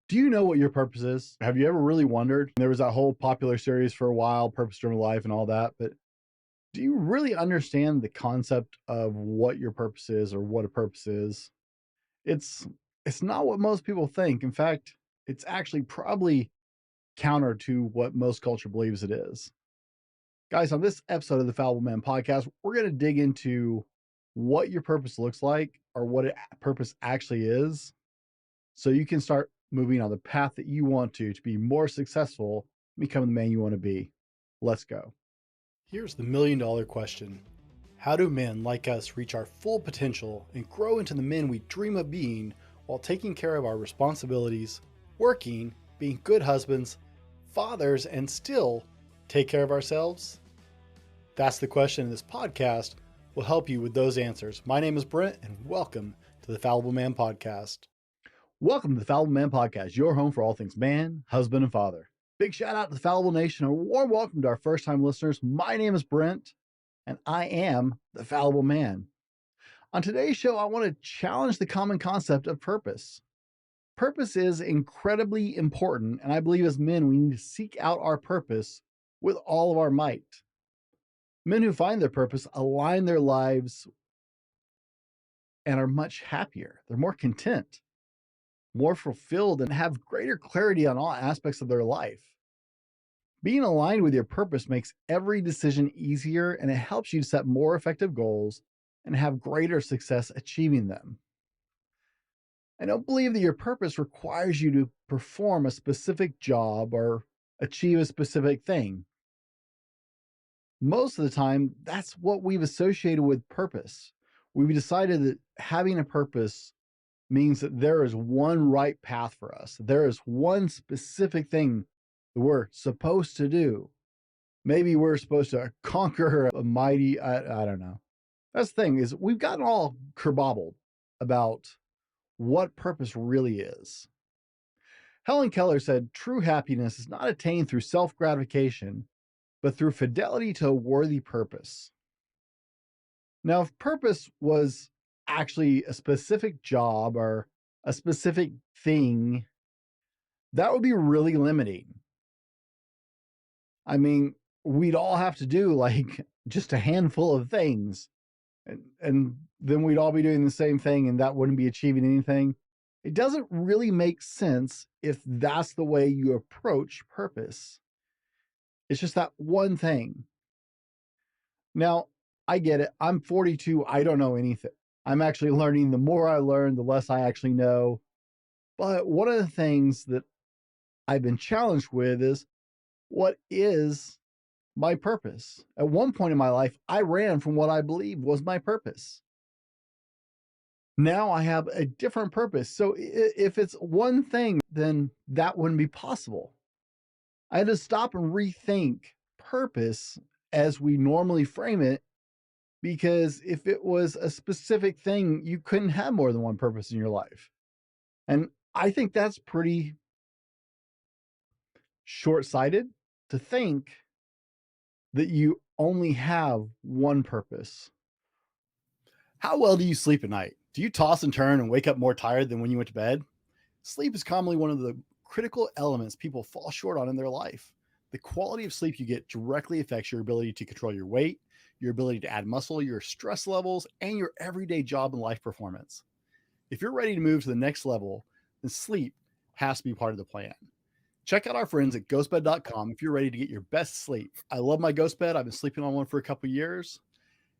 Do you know what your purpose is? Have you ever really wondered? There was that whole popular series for a while, Purpose Driven Life and all that, but do you really understand the concept of what your purpose is or what a purpose is? It's it's not what most people think. In fact, it's actually probably counter to what most culture believes it is. Guys, on this episode of the Fallible Man podcast, we're going to dig into what your purpose looks like or what a purpose actually is so you can start moving on the path that you want to be more successful, become the man you want to be. Let's go. Here's the $1,000,000 question. How do men like us reach our full potential and grow into the men we dream of being while taking care of our responsibilities, working, being good husbands, fathers, and still take care of ourselves? That's the question, and this podcast will help you with those answers. My name is Brent, and welcome to the Fallible Man podcast. Welcome to the Fallible Man podcast, your home for all things man, husband, and father. Big shout out to the Fallible Nation and a warm welcome to our first time listeners. My name is Brent, and I am the Fallible Man. On today's show, I want to challenge the common concept of purpose. Purpose is incredibly important, and I believe as men, we need to seek out our purpose with all of our might. Men who find their purpose align their lives and are much happier. They're more content, more fulfilled, and have greater clarity on all aspects of their life. Being aligned with your purpose makes every decision easier, and it helps you set more effective goals and have greater success achieving them. I don't believe that your purpose requires you to perform a specific job or achieve a specific thing. Most of the time, that's what we've associated with purpose. We've decided that having a purpose means that there is one right path for us. There is one specific thing that we're supposed to do. Maybe we're supposed to conquer a mighty, I don't know. That's the thing, is we've gotten all kerbobbled about what purpose really is. Helen Keller said, true happiness is not attained through self-gratification, but through fidelity to a worthy purpose. Now, if purpose was actually a specific job or a specific thing, that would be really limiting. I mean, we'd all have to do like just a handful of things, and then we'd all be doing the same thing, and that wouldn't be achieving anything. It doesn't really make sense if that's the way you approach purpose. It's just that one thing. Now, I get it. I'm 42. I don't know anything. I'm actually learning. The more I learn, the less I actually know. But one of the things that I've been challenged with is, what is my purpose? At one point in my life, I ran from what I believed was my purpose. Now I have a different purpose. So if it's one thing, then that wouldn't be possible. I had to stop and rethink purpose as we normally frame it, because if it was a specific thing, you couldn't have more than one purpose in your life. And I think that's pretty short-sighted to think that you only have one purpose. How well do you sleep at night? Do you toss and turn and wake up more tired than when you went to bed? Sleep is commonly one of the critical elements people fall short on in their life. The quality of sleep you get directly affects your ability to control your weight, your ability to add muscle, your stress levels, and your everyday job and life performance. If you're ready to move to the next level, then sleep has to be part of the plan. Check out our friends at ghostbed.com if you're ready to get your best sleep. I love my ghost bed. I've been sleeping on one for a couple years,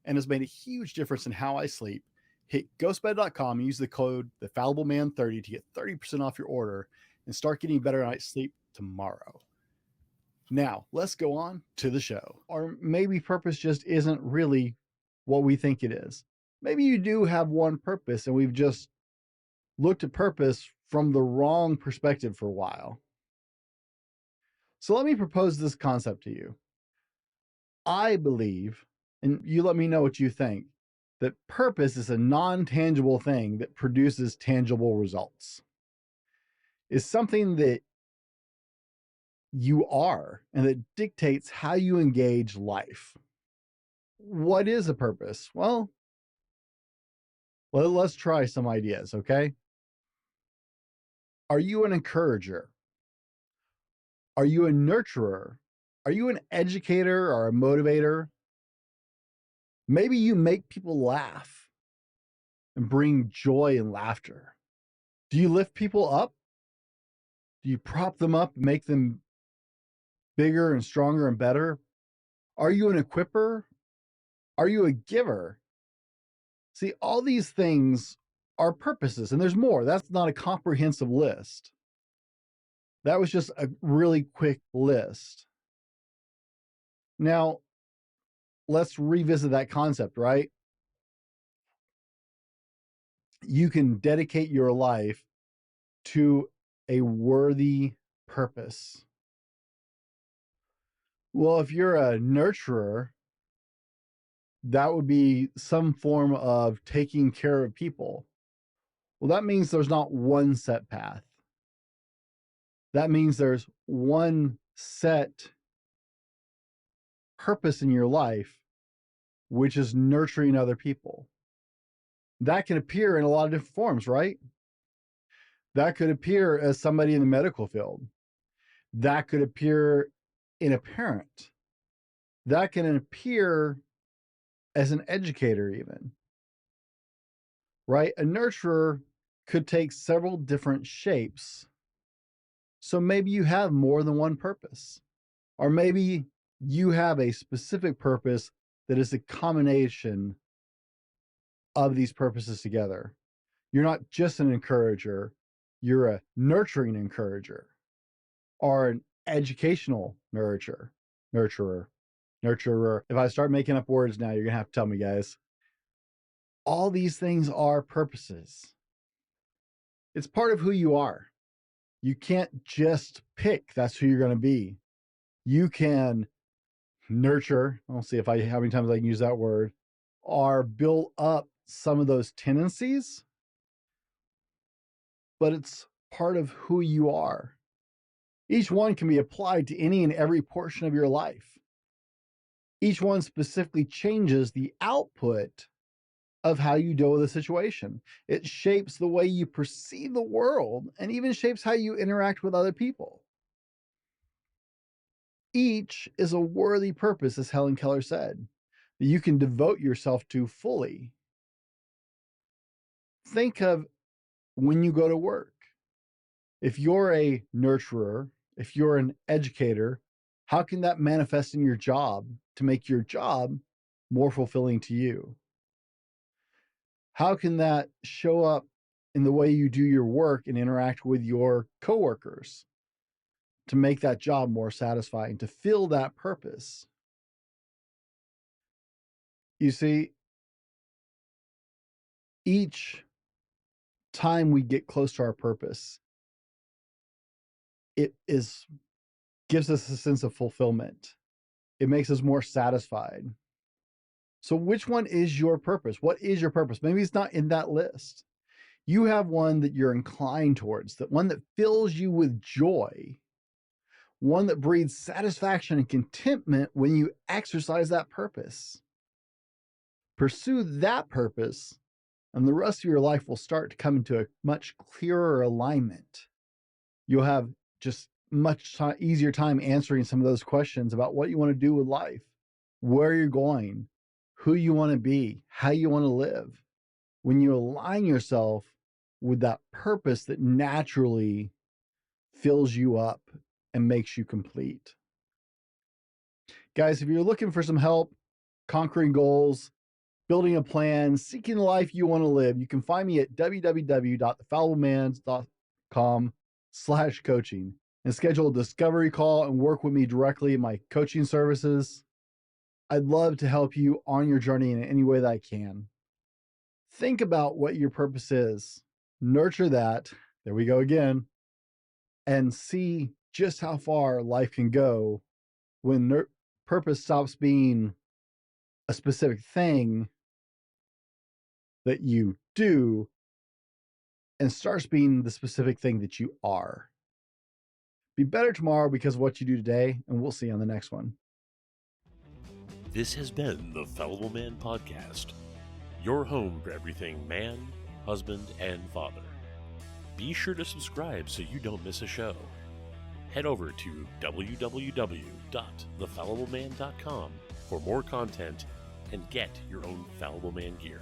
and has made a huge difference in how I sleep. Hit ghostbed.com and use the code TheFallibleMan30 to get 30% off your order and start getting better night's sleep tomorrow. Now, let's go on to the show. Or maybe purpose just isn't really what we think it is. Maybe you do have one purpose, and we've just looked at purpose from the wrong perspective for a while. So let me propose this concept to you. I believe, and you let me know what you think, that purpose is a non-tangible thing that produces tangible results. It's something that you are and that dictates how you engage life. What is a purpose? Well, let's try some ideas, okay? Are you an encourager? Are you a nurturer? Are you an educator or a motivator? Maybe you make people laugh and bring joy and laughter. Do you lift people up? Do you prop them up and make them bigger and stronger and better? Are you an equipper? Are you a giver? See, all these things are purposes, and there's more. That's not a comprehensive list. That was just a really quick list. Now, let's revisit that concept, right? You can dedicate your life to a worthy purpose. Well, if you're a nurturer, that would be some form of taking care of people. Well, that means there's not one set path. That means there's one set purpose in your life, which is nurturing other people. That can appear in a lot of different forms, right? That could appear as somebody in the medical field. That could appear in a parent. That can appear as an educator, even. Right? A nurturer could take several different shapes. So maybe you have more than one purpose, or maybe you have a specific purpose that is a combination of these purposes together. You're not just an encourager, you're a nurturing encourager, or an educational nurturer. If I start making up words now, you're gonna have to tell me, guys. All these things are purposes. It's part of who you are. You can't just pick that's who you're going to be. You can nurture, I'll see how many times I can use that word, or build up some of those tendencies, but it's part of who you are. Each one can be applied to any and every portion of your life. Each one specifically changes the output of how you deal with a situation. It shapes the way you perceive the world and even shapes how you interact with other people. Each is a worthy purpose, as Helen Keller said, that you can devote yourself to fully. Think of when you go to work. If you're a nurturer, if you're an educator, how can that manifest in your job to make your job more fulfilling to you? How can that show up in the way you do your work and interact with your coworkers to make that job more satisfying, to fill that purpose? You see, each time we get close to our purpose, it gives us a sense of fulfillment. It makes us more satisfied. So which one is your purpose? What is your purpose? Maybe it's not in that list. You have one that you're inclined towards, that one that fills you with joy, one that breeds satisfaction and contentment when you exercise that purpose. Pursue that purpose, and the rest of your life will start to come into a much clearer alignment. You'll have just much easier time answering some of those questions about what you want to do with life, where you're going, who you want to be, how you want to live. When you align yourself with that purpose that naturally fills you up and makes you complete. Guys, if you're looking for some help conquering goals, building a plan, seeking the life you want to live, you can find me at www.thefalliblemans.com/coaching and schedule a discovery call and work with me directly in my coaching services. I'd love to help you on your journey in any way that I can. Think about what your purpose is. Nurture that. There we go again. And see just how far life can go when purpose stops being a specific thing that you do and starts being the specific thing that you are. Be better tomorrow because of what you do today, and we'll see you on the next one. This has been the Fallible Man Podcast, your home for everything man, husband, and father. Be sure to subscribe so you don't miss a show. Head over to www.thefallibleman.com for more content and get your own Fallible Man gear.